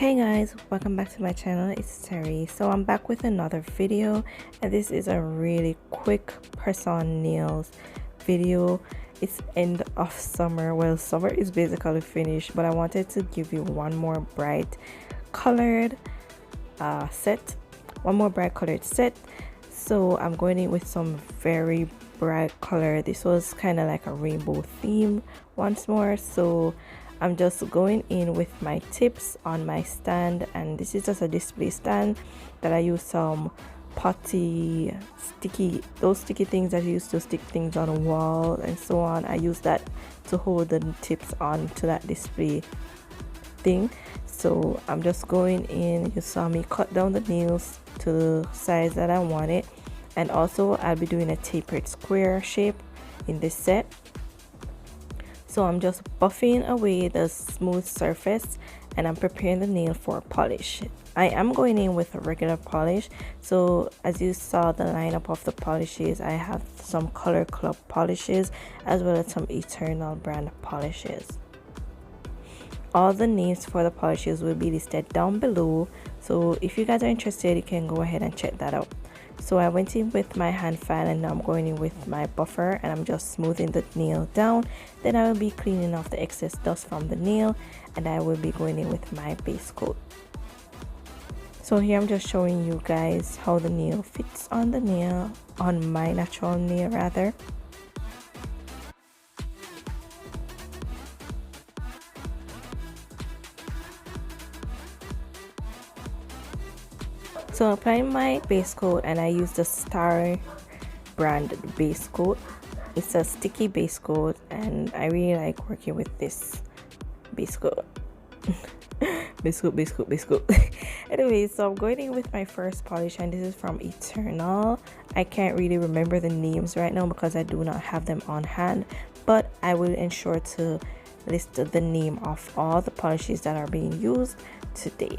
Hey guys, welcome back to my channel. It's Terry. So I'm back with another video, and this is a really quick press-on nails video. It's end of summer. Well, summer is basically finished, but I wanted to give you one more bright colored set. So I'm going in with some very bright color. This was kind of like a rainbow theme once more. So I'm just going in with my tips on my stand, and this is just a display stand that I use some those sticky things that you used to stick things on a wall and so on. I use that to hold the tips on to that display thing. So I'm just going in. You saw me cut down the nails to the size that I want it, and also I'll be doing a tapered square shape in this set. So I'm just buffing away the smooth surface, and I'm preparing the nail for polish. I am going in with a regular polish. So as you saw the lineup of the polishes, I have some Color Club polishes as well as some Eternal brand polishes. All the names for the polishes will be listed down below, so if you guys are interested, you can go ahead and check that out. So I went in with my hand file, and now I'm going in with my buffer, and I'm just smoothing the nail down. Then I will be cleaning off the excess dust from the nail, and I will be going in with my base coat. So here I'm just showing you guys how the nail fits on the nail, on my natural nail rather. So applying my base coat, and I use the Star brand base coat. It's a sticky base coat, and I really like working with this base coat. base coat. Anyway, so I'm going in with my first polish, and this is from Eternal. I can't really remember the names right now because I do not have them on hand, but I will ensure to list the name of all the polishes that are being used today.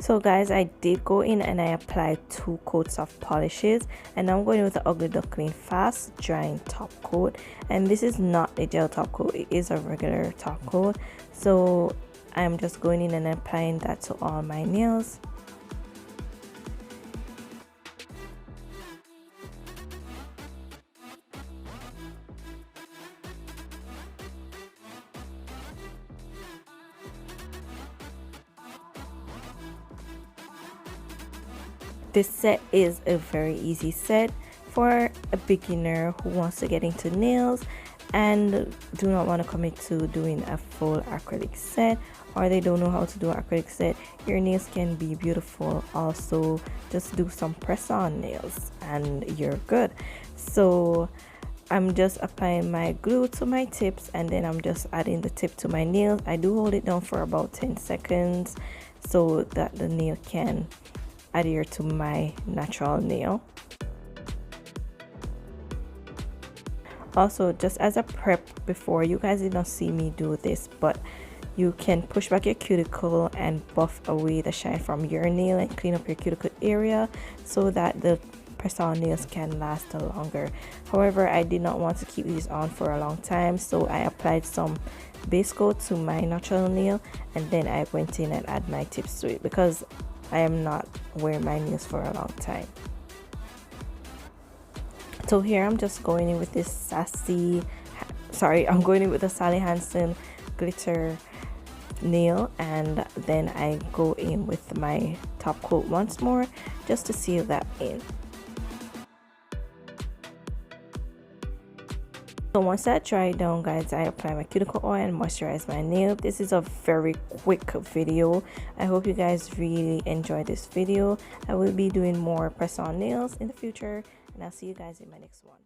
So guys, I did go in and I applied 2 coats of polishes, and now I'm going with the Ugly Duckling fast drying top coat, and this is not a gel top coat, it is a regular top coat. So I'm just going in and applying that to all my nails. This set is a very easy set for a beginner who wants to get into nails and do not want to commit to doing a full acrylic set, or they don't know how to do an acrylic set. Your nails can be beautiful. Also, just do some press-on nails and you're good. So I'm just applying my glue to my tips, and then I'm just adding the tip to my nails. I do hold it down for about 10 seconds so that the nail can adhere to my natural nail. Also, just as a prep before, you guys did not see me do this, but you can push back your cuticle and buff away the shine from your nail and clean up your cuticle area so that the press-on nails can last longer. However, I did not want to keep these on for a long time, so I applied some base coat to my natural nail, and then I went in and add my tips to it because I am not wearing my nails for a long time. So here I'm just going in with this I'm going in with the Sally Hansen glitter nail, and then I go in with my top coat once more just to seal that in. So once that dried down, guys, I apply my cuticle oil and moisturize my nail. This is a very quick video. I hope you guys really enjoyed this video. I will be doing more press-on nails in the future, and I'll see you guys in my next one.